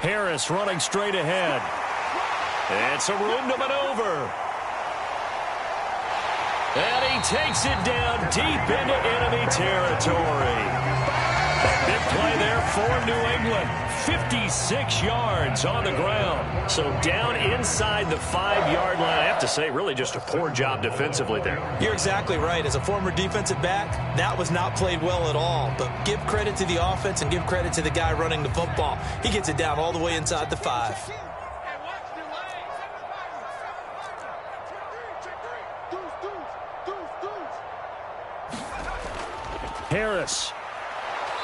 Harris running straight ahead. It's a room to maneuver. And he takes it down deep into enemy territory. A big play there for New England. 56 yards on the ground. So down inside the 5-yard line. I have to say, really just a poor job defensively there. You're exactly right. As a former defensive back, that was not played well at all. But give credit to the offense and give credit to the guy running the football. He gets it down all the way inside the 5. Harris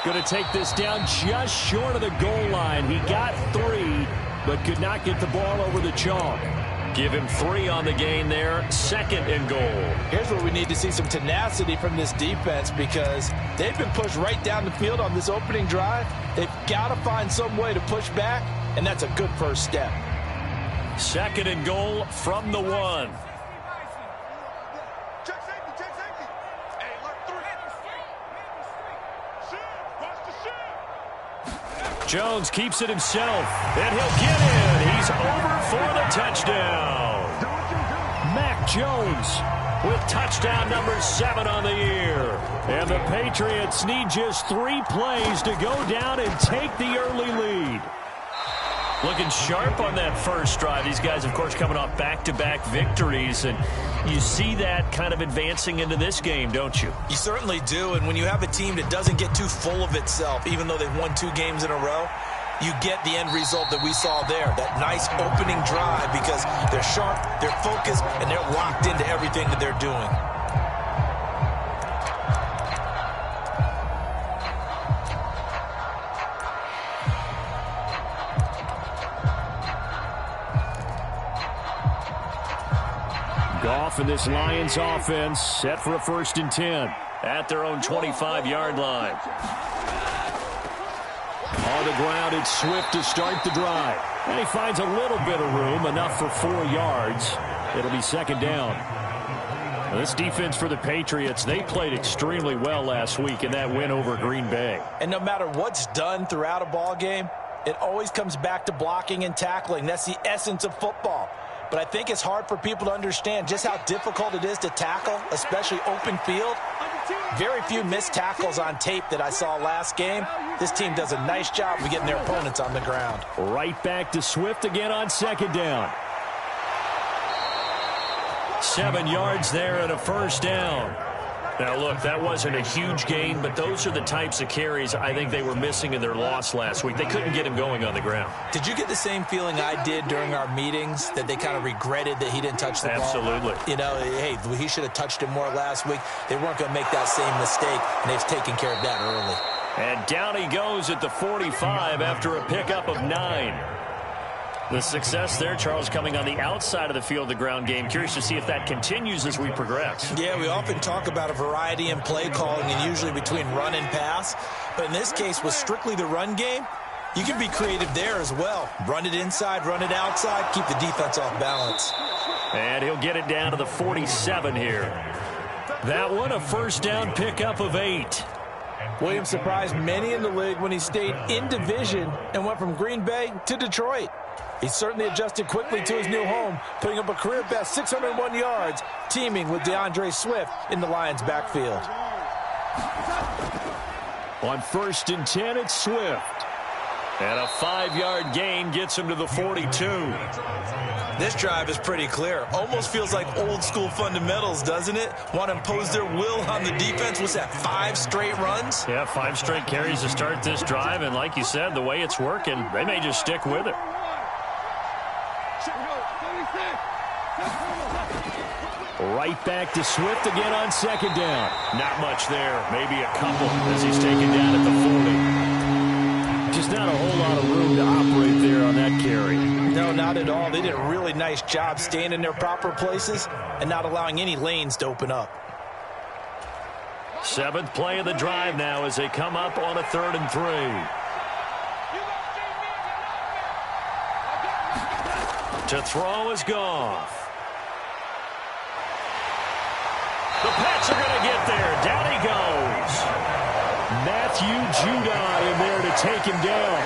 going to take this down just short of the goal line. He got 3, but could not get the ball over the chalk. Give him 3 on the gain there. 2nd and goal. Here's where we need to see some tenacity from this defense because they've been pushed right down the field on this opening drive. They've got to find some way to push back, and that's a good first step. 2nd and goal from the 1. Jones keeps it himself, and he'll get in. He's over for the touchdown. Mac Jones with touchdown number 7 on the year. And the Patriots need just 3 plays to go down and take the early lead. Looking sharp on that first drive. These guys, of course, coming off back-to-back victories, and you see that kind of advancing into this game, don't you? You certainly do, and when you have a team that doesn't get too full of itself, even though they've won 2 games in a row, you get the end result that we saw there, that nice opening drive because they're sharp, they're focused, and they're locked into everything that they're doing. Goff and this Lions offense set for a 1st and 10 at their own 25-yard line. On the ground, it's Swift to start the drive. And he finds a little bit of room, enough for 4 yards. It'll be 2nd down. Now, this defense for the Patriots, they played extremely well last week in that win over Green Bay. And no matter what's done throughout a ball game, it always comes back to blocking and tackling. That's the essence of football. But I think it's hard for people to understand just how difficult it is to tackle, especially open field. Very few missed tackles on tape that I saw last game. This team does a nice job of getting their opponents on the ground. Right back to Swift again on 2nd down. 7 yards there and a 1st down. Now, look, that wasn't a huge gain, but those are the types of carries I think they were missing in their loss last week. They couldn't get him going on the ground. Did you get the same feeling I did during our meetings, that they kind of regretted that he didn't touch the ball? Absolutely. You know, hey, he should have touched him more last week. They weren't going to make that same mistake, and they've taken care of that early. And down he goes at the 45 after a pickup of 9. The success there, Charles, coming on the outside of the field, the ground game. Curious to see if that continues as we progress. Yeah, we often talk about a variety in play calling and usually between run and pass. But in this case, with strictly the run game, you can be creative there as well. Run it inside, run it outside, keep the defense off balance. And he'll get it down to the 47 here. That one, a 1st down pickup of 8. Williams surprised many in the league when he stayed in division and went from Green Bay to Detroit. He certainly adjusted quickly to his new home, putting up a career-best 601 yards, teaming with DeAndre Swift in the Lions' backfield. On 1st and 10, it's Swift. And a 5-yard gain gets him to the 42. This drive is pretty clear. Almost feels like old-school fundamentals, doesn't it? Want to impose their will on the defense. What's that, 5 straight runs? Yeah, 5 straight carries to start this drive. And like you said, the way it's working, they may just stick with it. Right back to Swift again on 2nd down. Not much there. Maybe a couple as he's taken down at the 40. Just not a whole lot of room to operate there on that carry. No, not at all. They did a really nice job staying in their proper places and not allowing any lanes to open up. 7th play of the drive now as they come up on a 3rd and 3. To throw is Goff. The Pats are going to get there. Down he goes. Matthew Judon in there to take him down.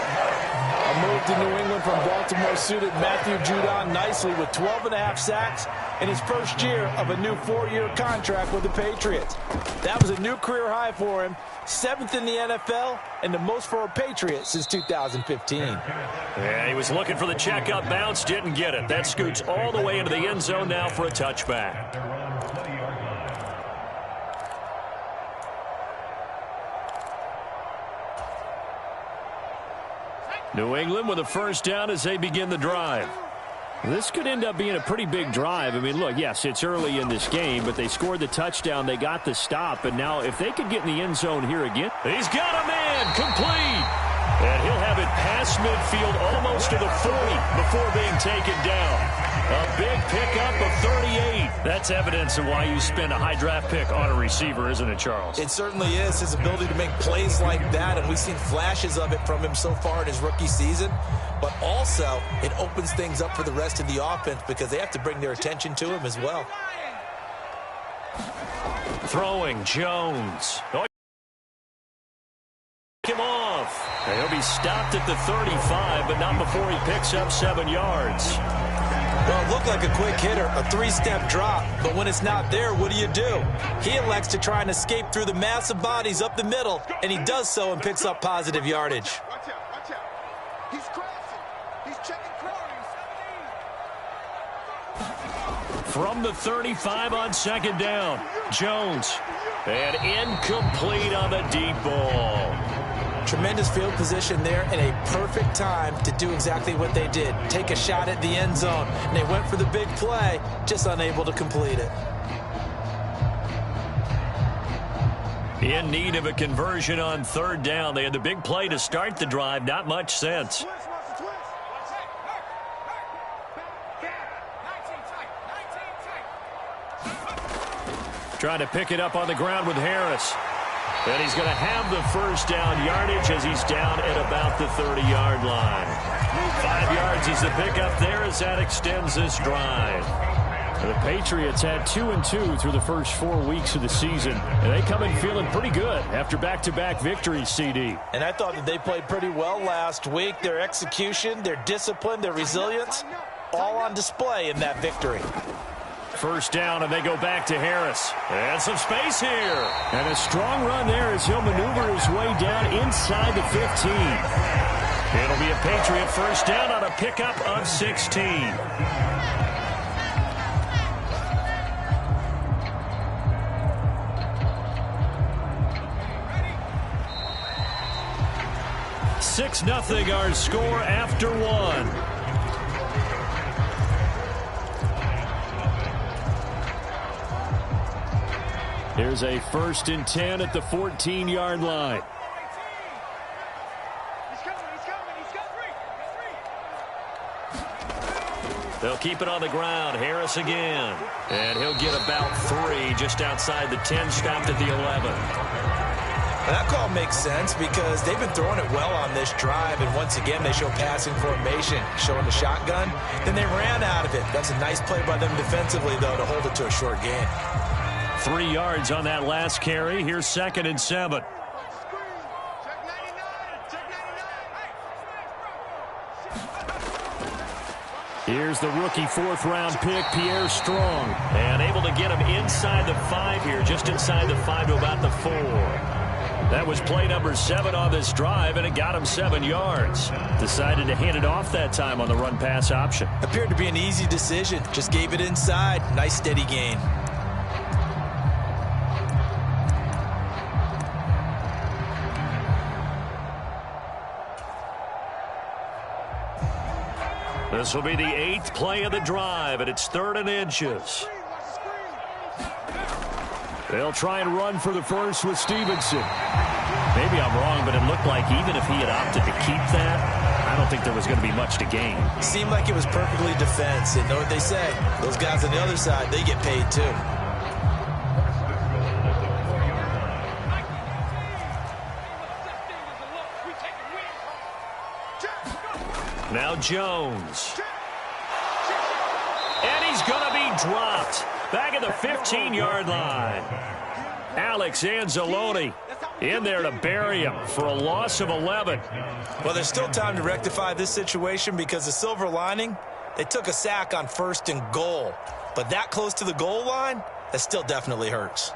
A move to New England from Baltimore suited Matthew Judon nicely with 12.5 sacks in his first year of a new 4-year contract with the Patriots. That was a new career high for him, 7th in the NFL, and the most for a Patriot since 2015. Yeah, he was looking for the checkup bounce, didn't get it. That scoots all the way into the end zone now for a touchback. New England with a first down as they begin the drive. This could end up being a pretty big drive. I mean, look, yes, it's early in this game, but they scored the touchdown. They got the stop, and now if they could get in the end zone here again. He's got a man complete. And he'll have it past midfield almost to the 40 before being taken down. A big pickup of 38. That's evidence of why you spend a high draft pick on a receiver, isn't it, Charles? It certainly is. His ability to make plays like that, and we've seen flashes of it from him so far in his rookie season. But also, it opens things up for the rest of the offense because they have to bring their attention to him as well. Throwing Jones. Him off. And he'll be stopped at the 35, but not before he picks up 7 yards. Well, it looked like a quick hitter, a 3-step drop, but when it's not there, what do? He elects to try and escape through the massive bodies up the middle, and he does so and picks up positive yardage. Watch out. He's crashing. He's checking carries. From the 35 on second down, Jones. And incomplete on the deep ball. Tremendous field position there and a perfect time to do exactly what they did. Take a shot at the end zone. And they went for the big play, just unable to complete it. In need of a conversion on third down. They had the big play to start the drive. Not much sense. Trying to pick it up on the ground with Harris. And he's going to have the first down yardage as he's down at about the 30-yard line. 5 yards is the pickup there as that extends this drive. The Patriots had 2-2 through the first 4 weeks of the season. And they come in feeling pretty good after back-to-back victories, CD. And I thought that they played pretty well last week. Their execution, their discipline, their resilience, all on display in that victory. First down, and they go back to Harris. And some space here. And a strong run there as he'll maneuver his way down inside the 15. It'll be a Patriot first down on a pickup of 16. Ready? 6-0 our score after one. Here's a 1st and 10 at the 14-yard line. They'll keep it on the ground. Harris again. And he'll get about 3 just outside the 10, stopped at the 11. And that call makes sense because they've been throwing it well on this drive, and once again they show passing formation, showing the shotgun. Then they ran out of it. That's a nice play by them defensively, though, to hold it to a short gain. 3 yards on that last carry. Here's 2nd and 7. Here's the rookie 4th-round pick, Pierre Strong. And able to get him inside the 5 here, just inside the 5 to about the 4. That was play number 7 on this drive, and it got him 7 yards. Decided to hand it off that time on the run-pass option. Appeared to be an easy decision. Just gave it inside. Nice steady gain. This will be the 8th play of the drive, and it's 3rd and inches. They'll try and run for the first with Stevenson. Maybe I'm wrong, but it looked like even if he had opted to keep that, I don't think there was going to be much to gain. Seemed like it was perfectly defense. And know what they say? Those guys on the other side, they get paid too. Now Jones. And he's going to be dropped. Back at the 15-yard line. Alex Anzalone in there to bury him for a loss of 11. Well, there's still time to rectify this situation because the silver lining, they took a sack on 1st and goal. But that close to the goal line, that still definitely hurts.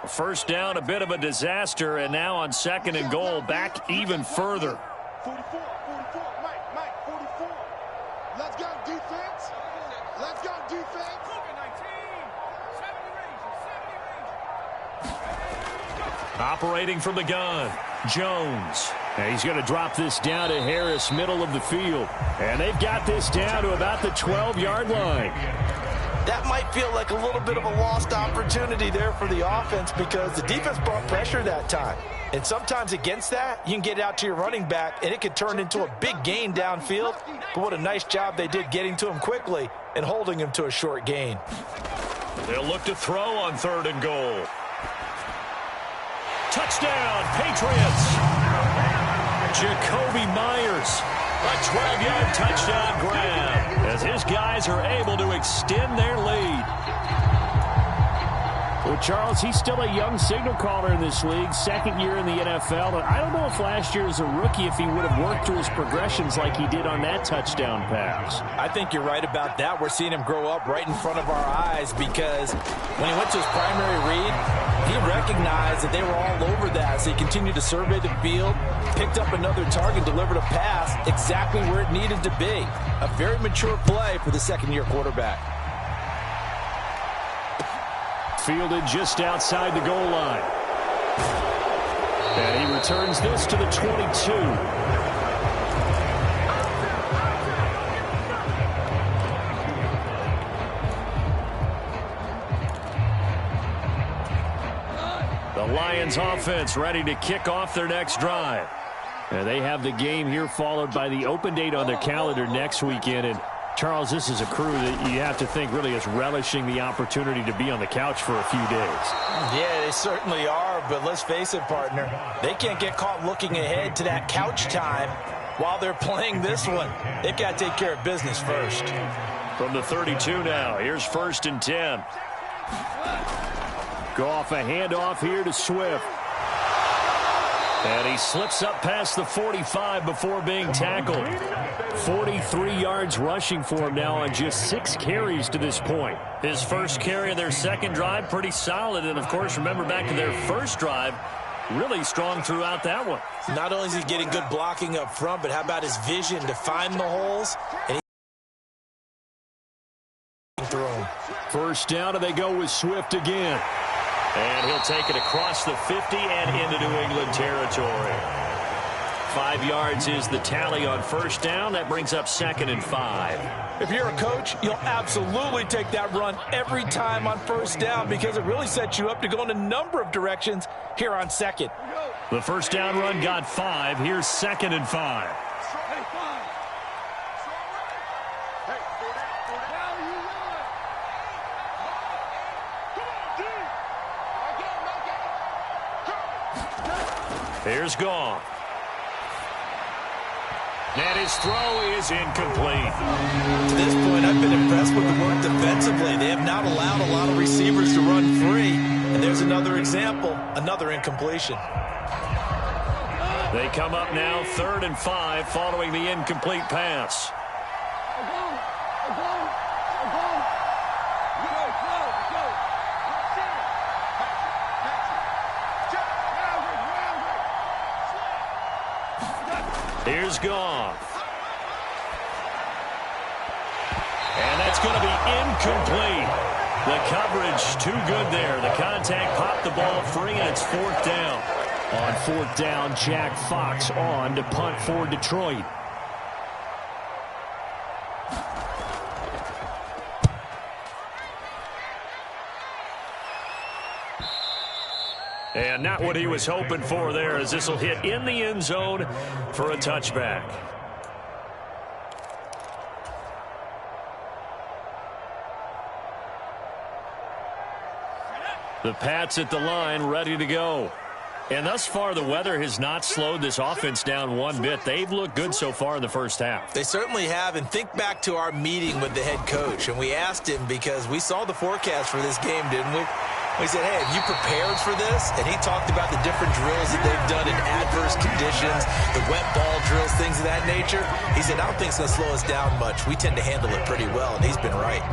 First down, a bit of a disaster, and now on 2nd and goal, back even further. 44, Mike, 44. Let's go, defense. Let's go, defense. Operating from the gun, Jones. And he's going to drop this down to Harris, middle of the field. And they've got this down to about the 12-yard line. That might feel like a little bit of a lost opportunity there for the offense because the defense brought pressure that time. And sometimes against that, you can get out to your running back, and it could turn into a big gain downfield. But what a nice job they did getting to him quickly and holding him to a short gain. They'll look to throw on 3rd and goal. Touchdown, Patriots. Jacoby Myers, a 12-yard touchdown grab as his guys are able to extend their lead. Well, Charles, he's still a young signal caller in this league, 2nd year in the NFL. But I don't know if last year as a rookie if he would have worked through his progressions like he did on that touchdown pass. I think you're right about that. We're seeing him grow up right in front of our eyes because when he went to his primary read, he recognized that they were all over that. So he continued to survey the field, picked up another target, delivered a pass exactly where it needed to be. A very mature play for the 2nd-year quarterback. Fielded just outside the goal line. And he returns this to the 22. The Lions offense ready to kick off their next drive. And they have the game here followed by the open date on their calendar next weekend. And Charles, this is a crew that you have to think really is relishing the opportunity to be on the couch for a few days. Yeah, they certainly are, but let's face it, partner. They can't get caught looking ahead to that couch time while they're playing this one. They've got to take care of business first. From the 32 now, here's 1st and 10. Goff a handoff here to Swift. And he slips up past the 45 before being tackled. 43 yards rushing for him now on just 6 carries to this point. His first carry of their 2nd drive, pretty solid. And, of course, remember back to their 1st drive, really strong throughout that one. Not only is he getting good blocking up front, but how about his vision to find the holes? And he through them. First down, and they go with Swift again. And he'll take it across the 50 and into New England territory. 5 yards is the tally on 1st down. That brings up 2nd and 5. If you're a coach, you'll absolutely take that run every time on 1st down because it really sets you up to go in a number of directions here on 2nd. The 1st down run got 5. Here's 2nd and 5. Here's Goff. And his throw is incomplete. To this point, I've been impressed with the work defensively. They have not allowed a lot of receivers to run free. And there's another example, another incompletion. They come up now 3rd and 5 following the incomplete pass. Here's Goff. And that's going to be incomplete. The coverage too good there. The contact popped the ball free, and it's 4th down. On 4th down, Jack Fox on to punt for Detroit. And not what he was hoping for there, as this will hit in the end zone for a touchback. The Pats at the line, ready to go. And thus far, the weather has not slowed this offense down one bit. They've looked good so far in the first half. They certainly have. And think back to our meeting with the head coach. And we asked him, because we saw the forecast for this game, didn't we? We said, hey, have you prepared for this? And he talked about the different drills that they've done in adverse conditions, the wet ball drills, things of that nature. He said, I don't think it's going to slow us down much. We tend to handle it pretty well, and he's been right.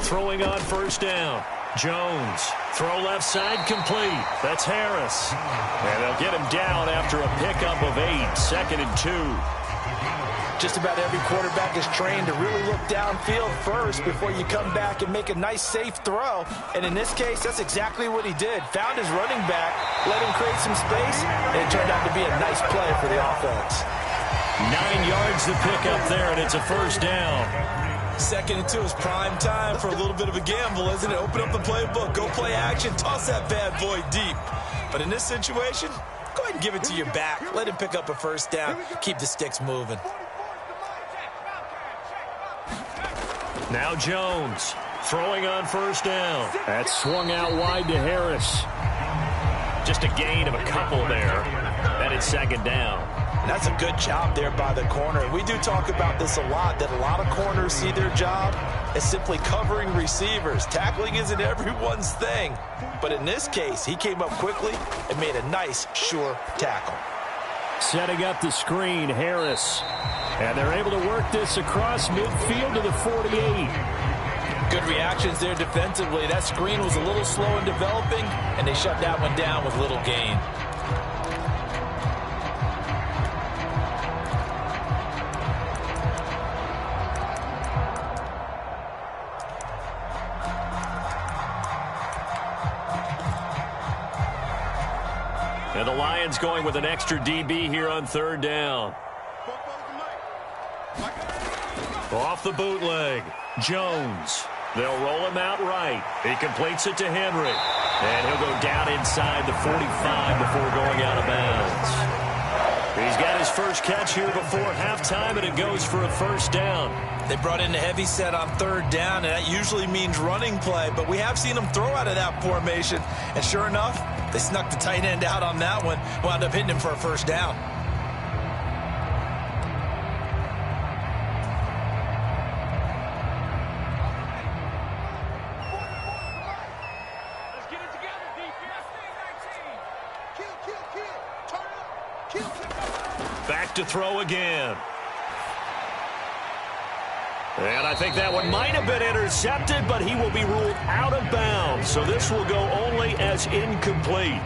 Throwing on first down. Jones. Throw left side complete. That's Harris. And they'll get him down after a pickup of 8. 2nd and 2. Just about every quarterback is trained to really look downfield first before you come back and make a nice, safe throw. And in this case, that's exactly what he did. Found his running back, let him create some space, and it turned out to be a nice play for the offense. 9 yards to pick up there, and it's a first down. 2nd and 2 is prime time for a little bit of a gamble, isn't it? Open up the playbook, go play action, toss that bad boy deep. But in this situation, go ahead and give it to your back. Let him pick up a first down. Keep the sticks moving. Now Jones throwing on first down. That swung out wide to Harris. Just a gain of a couple there. That is 2nd down. And that's a good job there by the corner. We do talk about this a lot, that a lot of corners see their job as simply covering receivers. Tackling isn't everyone's thing. But in this case, he came up quickly and made a nice, sure tackle. Setting up the screen, Harris. And they're able to work this across midfield to the 48. Good reactions there defensively. That screen was a little slow in developing, and they shut that one down with little gain. And the Lions going with an extra DB here on 3rd down. Off the bootleg. Jones. They'll roll him out right. He completes it to Henry. And he'll go down inside the 45 before going out of bounds. He's got his first catch here before halftime, and it goes for a first down. They brought in a heavy set on 3rd down, and that usually means running play. But we have seen them throw out of that formation. And sure enough, they snuck the tight end out on that one. Wound up hitting him for a first down. Back to throw again. And I think that one might have been intercepted, but he will be ruled out of bounds. So this will go only as incomplete.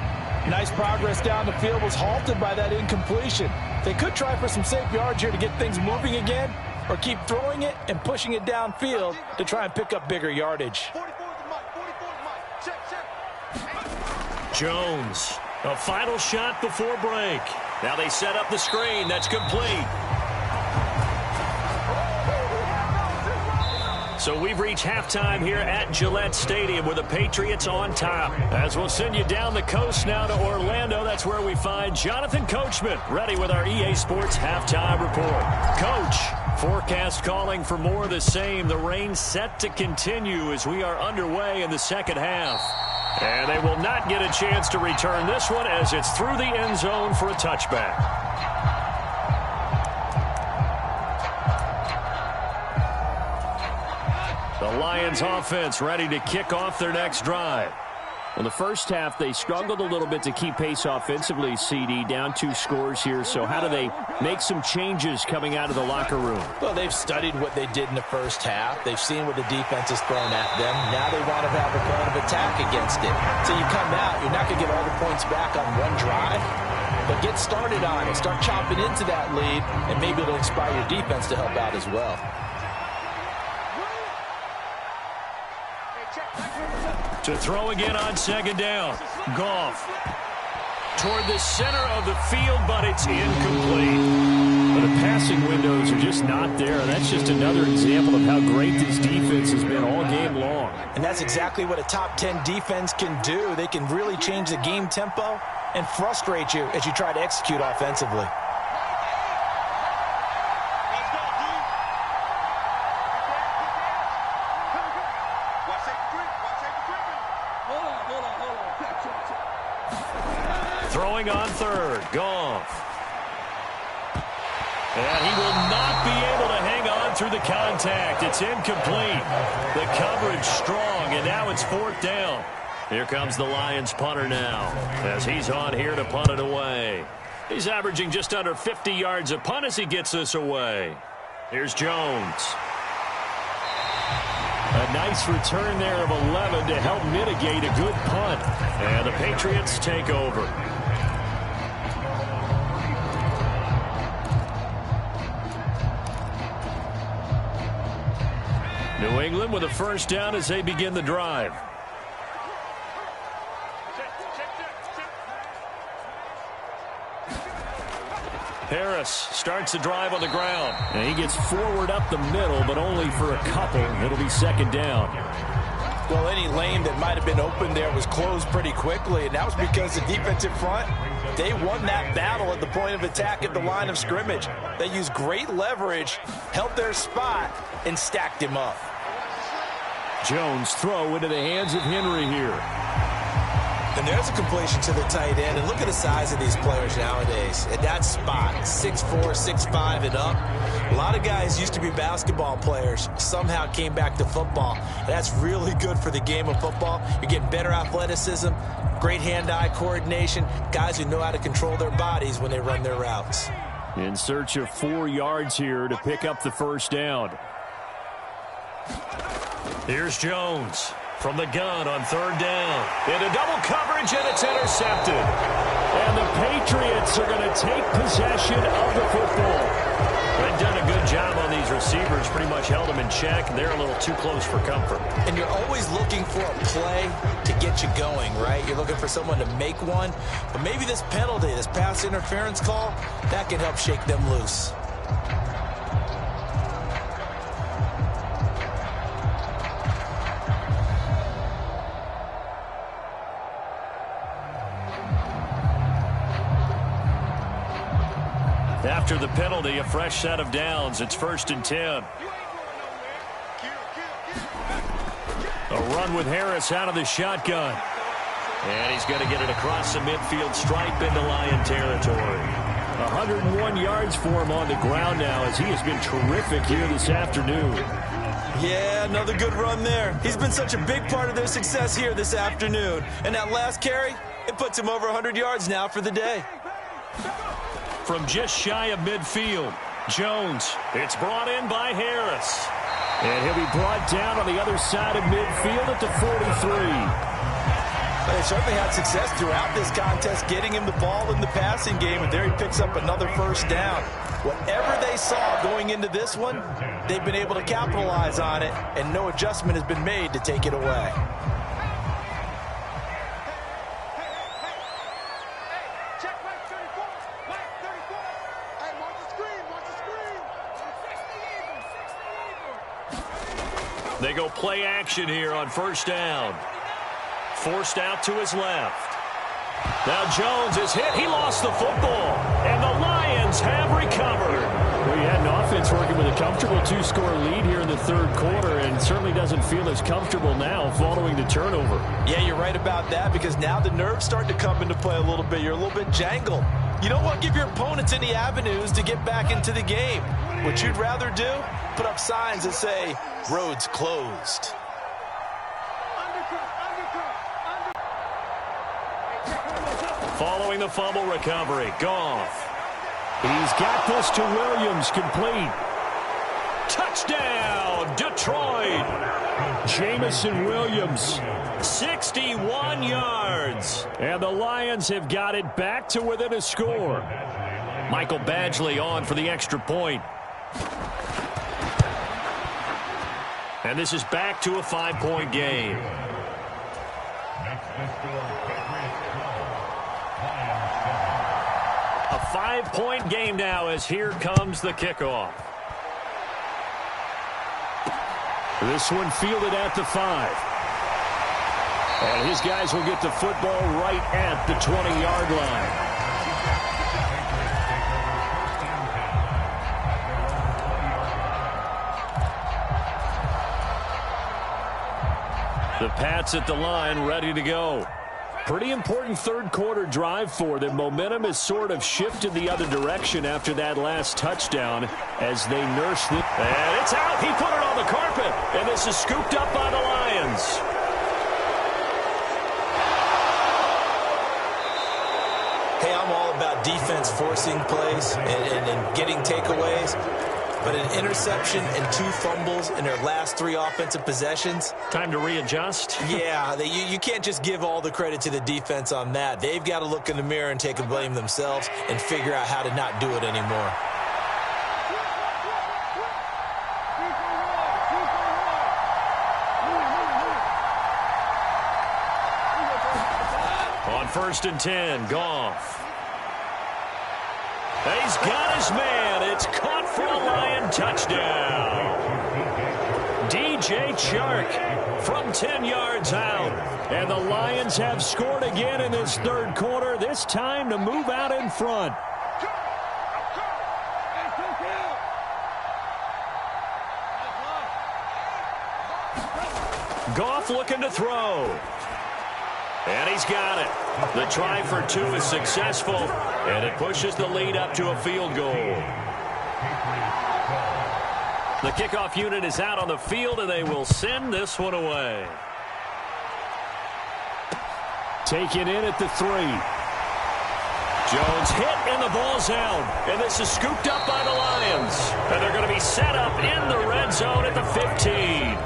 Nice progress down the field, was halted by that incompletion. They could try for some safe yards here to get things moving again, or keep throwing it and pushing it downfield to try and pick up bigger yardage. Jones, a final shot before break. Now they set up the screen. That's complete. So we've reached halftime here at Gillette Stadium with the Patriots on top. As we'll send you down the coast now to Orlando, that's where we find Jonathan Coachman ready with our EA Sports halftime report. Coach, forecast calling for more of the same. The rain set to continue as we are underway in the second half. And they will not get a chance to return this one as it's through the end zone for a touchback. The Lions offense ready to kick off their next drive. Well, the first half, they struggled a little bit to keep pace offensively, CD, down 2 scores here. So how do they make some changes coming out of the locker room? Well, they've studied what they did in the first half. They've seen what the defense has thrown at them. Now they want to have a plan of attack against it. So you come out, you're not going to get all the points back on one drive, but get started on it. Start chopping into that lead, and maybe it'll inspire your defense to help out as well. To throw again on second down. Goff toward the center of the field, but it's incomplete. But the passing windows are just not there. That's just another example of how great this defense has been all game long. And that's exactly what a top 10 defense can do. They can really change the game tempo and frustrate you as you try to execute offensively. receiver, Goff. And he will not be able to hang on through the contact. It's incomplete. The coverage strong, and now it's 4th down. Here comes the Lions punter now, as he's on here to punt it away. He's averaging just under 50 yards a punt as he gets this away. Here's Jones. A nice return there of 11 to help mitigate a good punt. And the Patriots take over. New England with a first down as they begin the drive. Harris starts the drive on the ground. And he gets forward up the middle, but only for a couple. It'll be 2nd down. Well, any lane that might have been open there was closed pretty quickly, and that was because the defensive front, they won that battle at the point of attack at the line of scrimmage. They used great leverage, held their spot, and stacked him up. Jones throw into the hands of Henry here. And there's a completion to the tight end. And look at the size of these players nowadays. At that spot, 6'4", 6'5", and up. A lot of guys used to be basketball players, somehow came back to football. And that's really good for the game of football. You're getting better athleticism, great hand-eye coordination, guys who know how to control their bodies when they run their routes. In search of 4 yards here to pick up the first down. Here's Jones from the gun on 3rd down. Into double coverage, and it's intercepted. And the Patriots are going to take possession of the football. They've done a good job on these receivers, pretty much held them in check. They're a little too close for comfort. And you're always looking for a play to get you going, right? You're looking for someone to make one. But maybe this penalty, this pass interference call, that can help shake them loose. After the penalty, a fresh set of downs. It's 1st and 10. A run with Harris out of the shotgun. And he's going to get it across the midfield stripe into Lion territory. 101 yards for him on the ground now, as he has been terrific here this afternoon. Yeah, another good run there. He's been such a big part of their success here this afternoon. And that last carry, it puts him over 100 yards now for the day. From just shy of midfield, Jones. It's brought in by Harris. And he'll be brought down on the other side of midfield at the 43. They certainly had success throughout this contest getting him the ball in the passing game, and there he picks up another first down. Whatever they saw going into this one, they've been able to capitalize on it, and no adjustment has been made to take it away. They go play action here on 1st down. Forced out to his left. Now Jones is hit. He lost the football. And the Lions have recovered. Well, you had an offense working with a comfortable 2-score lead here in the 3rd quarter, and certainly doesn't feel as comfortable now following the turnover. Yeah, you're right about that, because now the nerves start to come into play a little bit. You're a little bit jangled. You don't want to give your opponents any avenues to get back into the game. What you'd rather do, put up signs that say, roads closed. Following the fumble recovery, Goff. He's got this to Williams, complete. Touchdown, Detroit. Jamison Williams. 61 yards. And the Lions have got it back to within a score. Michael Badgley on for the extra point. And this is back to a 5-point game. A 5-point game now as here comes the kickoff. This one fielded at the 5. And his guys will get the football right at the 20-yard line. The Pats at the line, ready to go. Pretty important third-quarter drive for them. Momentum has sort of shifted the other direction after that last touchdown as they nurse it. And it's out. He put it on the carpet. And this is scooped up by the Lions. Hey, I'm all about defense forcing plays and getting takeaways. But an interception and 2 fumbles in their last 3 offensive possessions. Time to readjust. Yeah, you can't just give all the credit to the defense on that. They've got to look in the mirror and take a blame themselves and figure out how to not do it anymore. On 1st and 10, Goff. He's got his man. It's caught for a Lion touchdown. DJ Chark from 10 yards out. And the Lions have scored again in this third quarter, this time to move out in front. Goff looking to throw. And he's got it. The try for 2 is successful, and it pushes the lead up to a field goal. The kickoff unit is out on the field, and they will send this one away. Taken in at the 3. Jones hit, and the ball's out. And this is scooped up by the Lions. And they're going to be set up in the red zone at the 15.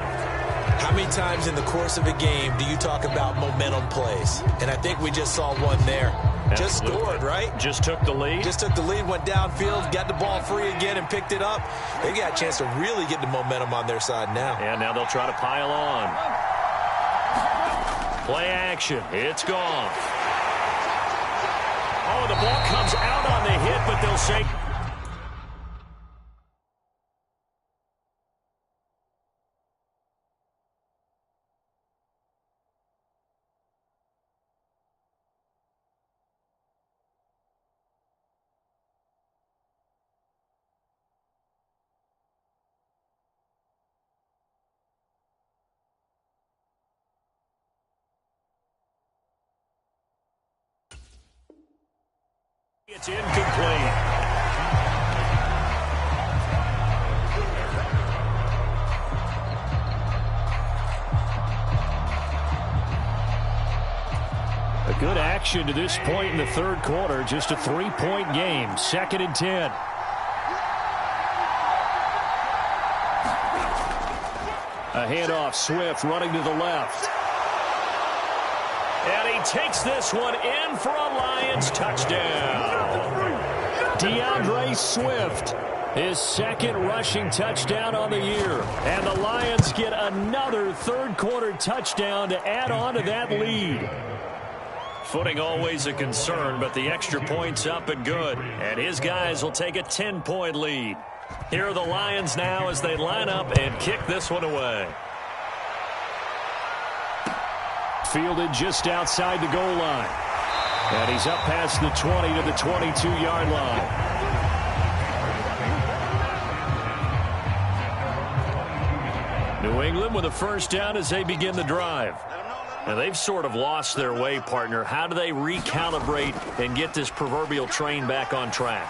How many times in the course of a game do you talk about momentum plays? And I think we just saw one there. Absolutely. Just scored, right? Just took the lead. Just took the lead, went downfield, got the ball free again and picked it up. They got a chance to really get the momentum on their side now. And now they'll try to pile on. Play action. It's gone. Oh, the ball comes out on the hit, but they'll say... It's incomplete. A good action to this point in the third quarter. Just a 3-point game. 2nd and 10. A handoff. Swift running to the left. And he takes this one in for a Lions touchdown. DeAndre Swift, his 2nd rushing touchdown on the year. And the Lions get another third-quarter touchdown to add on to that lead. Footing always a concern, but the extra point's up and good. And his guys will take a 10-point lead. Here are the Lions now as they line up and kick this one away. Fielded just outside the goal line. And he's up past the 20 to the 22-yard line. New England with a first down as they begin the drive. Now they've sort of lost their way, partner. How do they recalibrate and get this proverbial train back on track?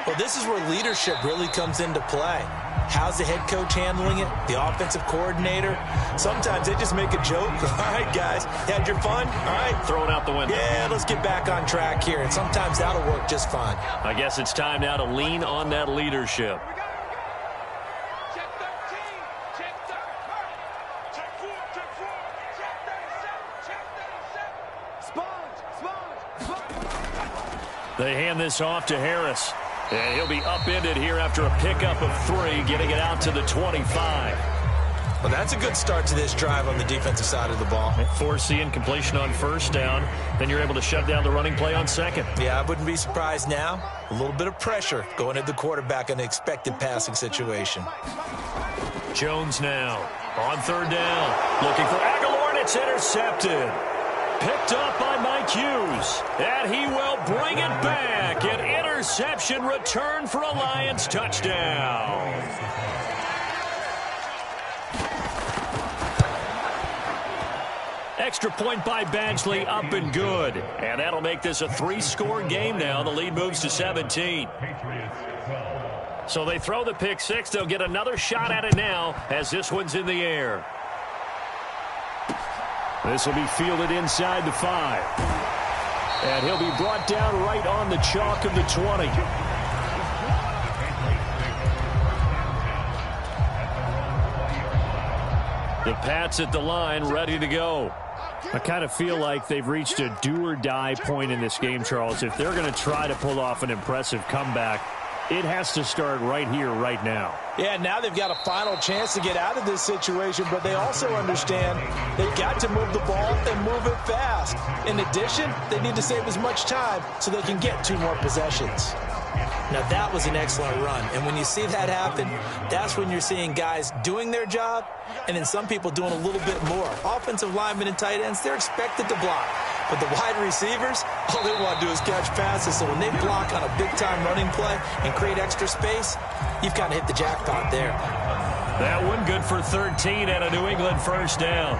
Well, this is where leadership really comes into play. How's the head coach handling it? The offensive coordinator? Sometimes they just make a joke. All right, guys, had your fun? All right. Throw it out the window. Yeah, let's get back on track here. And sometimes that'll work just fine. I guess it's time now to lean on that leadership. They hand this off to Harris. And he'll be upended here after a pickup of 3, getting it out to the 25. Well, that's a good start to this drive on the defensive side of the ball. Forcing completion on first down. Then you're able to shut down the running play on 2nd. Yeah, I wouldn't be surprised now. A little bit of pressure going at the quarterback in an expected passing situation. Jones now on 3rd down. Looking for Aguilar, and it's intercepted. Picked up by Mike Hughes. And he will bring it back. An interception return for a Lions touchdown. extra point by Badgley, up and good. And that'll make this a 3-score game now. The lead moves to 17. So they throw the pick six. They'll get another shot at it now as this one's in the air. This will be fielded inside the 5. And he'll be brought down right on the chalk of the 20. The Pats at the line, ready to go. I kind of feel like they've reached a do-or-die point in this game, Charles. If they're going to try to pull off an impressive comeback, it has to start right here, right now. Yeah, now they've got a final chance to get out of this situation, but they also understand they've got to move the ball and move it fast. In addition, they need to save as much time so they can get 2 more possessions. Now, that was an excellent run. And when you see that happen, that's when you're seeing guys doing their job and then some people doing a little bit more. Offensive linemen and tight ends, they're expected to block. But the wide receivers, all they want to do is catch passes. So when they block on a big-time running play and create extra space, you've kind of hit the jackpot there. That one good for 13 and a New England first down.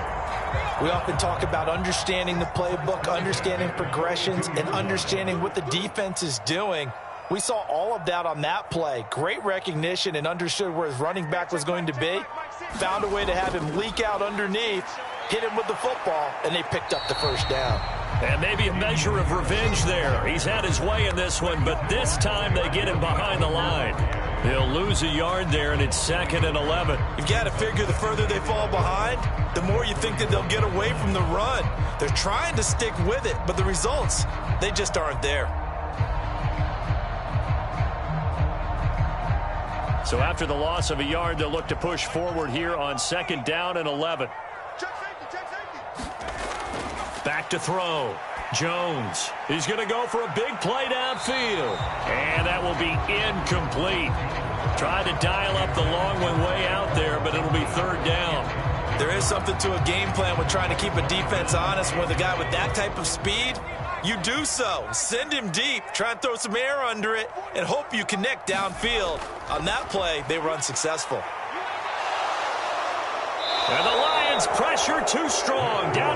We often talk about understanding the playbook, understanding progressions, and understanding what the defense is doing. We saw all of that on that play. Great recognition and understood where his running back was going to be. Found a way to have him leak out underneath, hit him with the football, and they picked up the first down. And maybe a measure of revenge there. He's had his way in this one, but this time they get him behind the line. He'll lose a yard there, and it's 2nd and 11. You've got to figure the further they fall behind, the more you think that they'll get away from the run. They're trying to stick with it, but the results, they just aren't there. So after the loss of a yard, they'll look to push forward here on 2nd down and 11. Back to throw. Jones. He's going to go for a big play downfield. And that will be incomplete. Tried to dial up the long one way out there, but it'll be 3rd down. There is something to a game plan with trying to keep a defense honest. With a guy with that type of speed, you do so. Send him deep. Try and throw some air under it and hope you connect downfield. On that play, they were unsuccessful. And the Lions pressure too strong. Down